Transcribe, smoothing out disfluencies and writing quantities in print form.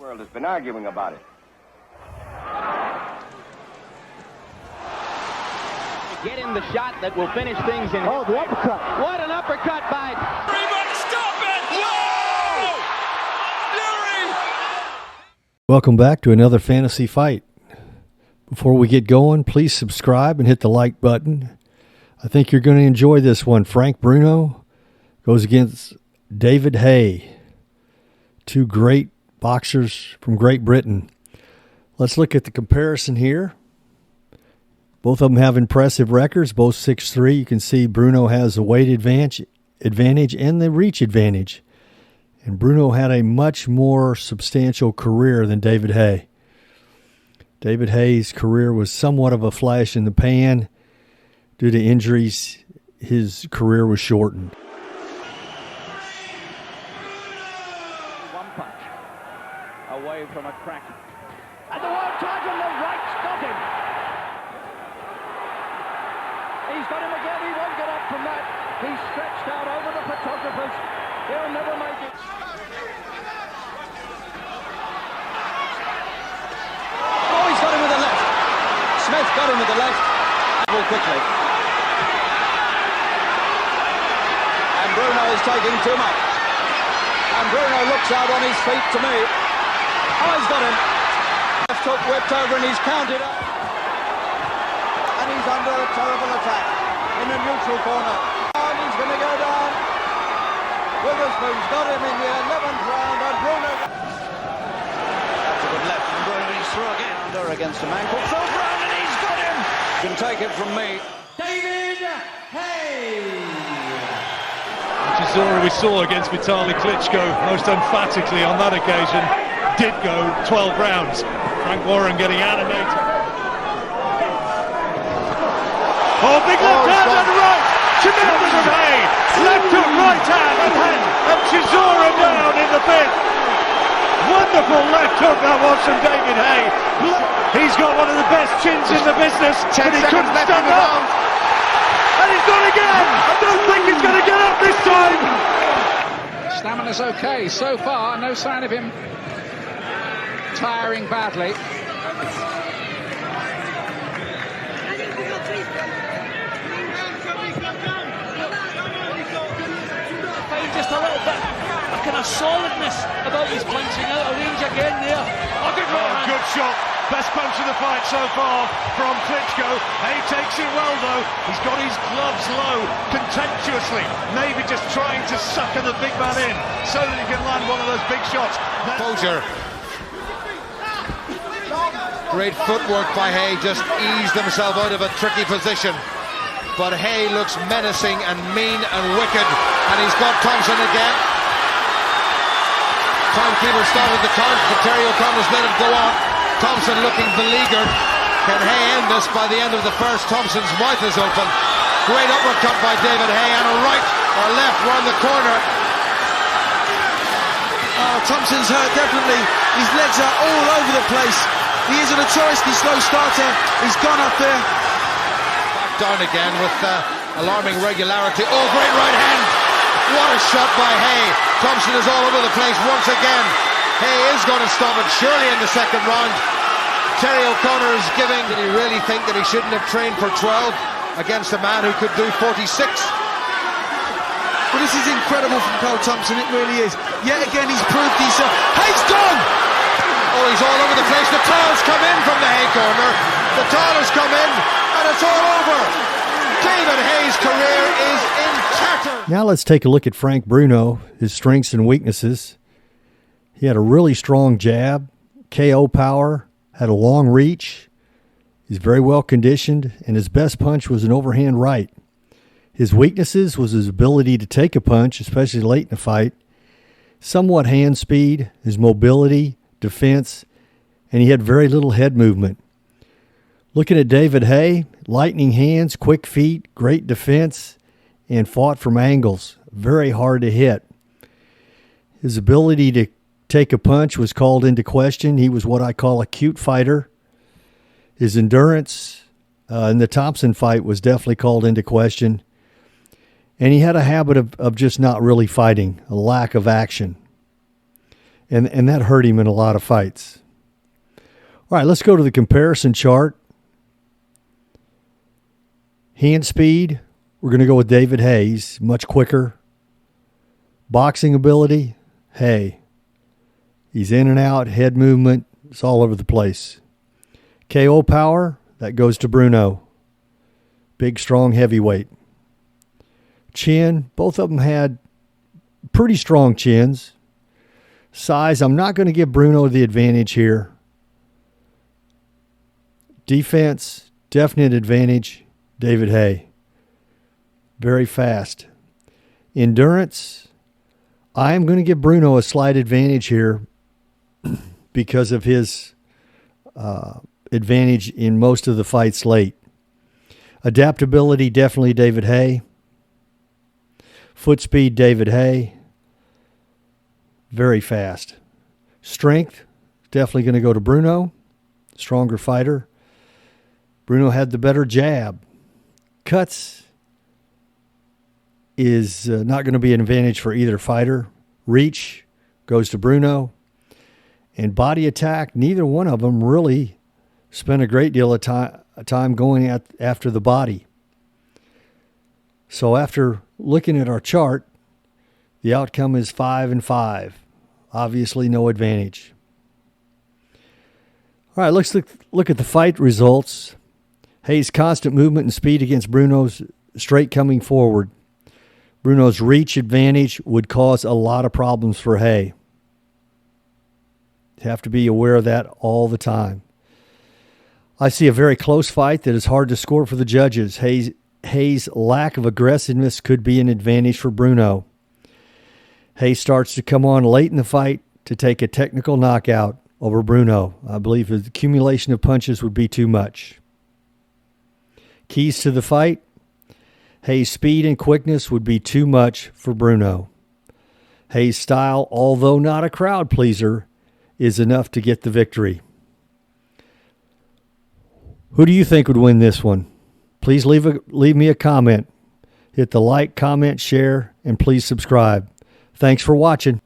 world has been arguing about it. Get in the shot that will finish things in. Oh, the uppercut. What an uppercut by. Everybody stop it! Whoa! Fury! Welcome back to another fantasy fight. Before we get going, please subscribe and hit the like button. I think you're going to enjoy this one. Frank Bruno goes against David Haye, two great boxers from Great Britain. Let's look at the comparison here. Both of them have impressive records, both 6'3". You can see Bruno has the weight advantage and the reach advantage. And Bruno had a much more substantial career than David Haye. David Haye's career was somewhat of a flash in the pan. Due to injuries, his career was shortened. One punch away from a crack. And the world title, the right's got him. He's got him again. He won't get up from that. He's stretched out over the photographers. He'll never make it. Oh, he's got him with the left. Smith got him with the left. Well, quickly. And Bruno is taking too much. And Bruno looks out on his feet to me. Oh, he's got him. Left hook whipped over and he's counted up. And he's under a terrible attack in a neutral corner. And he's going to go down. Witherspoon's got him in the 11th round and Bruno... That's a good left from Bruno. He's through again. Under against a man called Phil Brown and he's got him. You can take it from me. David Haye. Chisora we saw against Vitaly Klitschko most emphatically on that occasion did go 12 rounds. Frank Warren getting animated. Oh, big left hand and right! Tremendous from Haye! Left hook, right hand and Chisora down in the fifth. Wonderful left hook that was from David Haye. He's got one of the best chins in the business, but he couldn't stand up. And he's gone again! I don't think he's going to get up this time! Stamina's okay so far, no sign of him tiring badly. Just a little bit of kind of solidness about his punching out of range again there. Good shot. Best punch of the fight so far from Klitschko. Haye takes it well though. He's got his gloves low, contemptuously. Maybe just trying to sucker the big man in so that he can land one of those big shots. Posure. Great footwork by Haye, just eased himself out of a tricky position. But Haye looks menacing and mean and wicked, and he's got Thompson again. Timekeeper started the count, but Terry O'Connor's let it go on. Thompson looking beleaguered. Can Haye end this by the end of the first? Thompson's mouth is open. Great uppercut by David Haye, and a right or left round the corner. Oh, Thompson's hurt, definitely. His legs are all over the place. He is a notoriously slow starter. He's gone up there. Down again with alarming regularity. Oh, great right hand. What a shot by Haye. Thompson is all over the place once again. Haye is going to stop it surely in the second round. Terry O'Connor is giving. Did he really think that he shouldn't have trained for 12 against a man who could do 46? Well, this is incredible from Cole Thompson. It really is. Yet again, he's proved himself. Haye's gone! Oh, he's all over the place. The towel's come in from the Haye corner. The towel has come in. And it's all over. David Haye's career is in tatters. Now let's take a look at Frank Bruno, his strengths and weaknesses. He had a really strong jab, KO power, had a long reach. He's very well conditioned, and his best punch was an overhand right. His weaknesses was his ability to take a punch, especially late in the fight, somewhat hand speed, his mobility, defense, and he had very little head movement. Looking at David Haye, lightning hands, quick feet, great defense, and fought from angles. Very hard to hit. His ability to take a punch was called into question. He was what I call a cute fighter. His endurance in the Thompson fight was definitely called into question. And he had a habit of just not really fighting, a lack of action. and that hurt him in a lot of fights. All right, let's go to the comparison chart. Hand speed, we're going to go with David Haye. He's much quicker. Boxing ability, Haye. He's in and out, head movement, it's all over the place. KO power, that goes to Bruno. Big, strong heavyweight. Chin, both of them had pretty strong chins. Size, I'm not going to give Bruno the advantage here. Defense, definite advantage, David Haye. Very fast. Endurance, I am going to give Bruno a slight advantage here because of his advantage in most of the fights late. Adaptability, definitely David Haye. Foot speed, David Haye. Very fast. Strength, definitely going to go to Bruno. Stronger fighter. Bruno had the better jab. Cuts is not going to be an advantage for either fighter. Reach goes to Bruno. And body attack, neither one of them really spent a great deal of time going after the body. So after looking at our chart, the outcome is 5-5. Obviously no advantage. All right, let's look at the fight results. Haye's constant movement and speed against Bruno's straight coming forward. Bruno's reach advantage would cause a lot of problems for Haye. You have to be aware of that all the time. I see a very close fight that is hard to score for the judges. Haye's lack of aggressiveness could be an advantage for Bruno. Haye starts to come on late in the fight to take a technical knockout over Bruno. I believe the accumulation of punches would be too much. Keys to the fight, Haye's speed and quickness would be too much for Bruno. Haye's style, although not a crowd pleaser, is enough to get the victory. Who do you think would win this one? Please leave me a comment. Hit the like, comment, share, and please subscribe. Thanks for watching.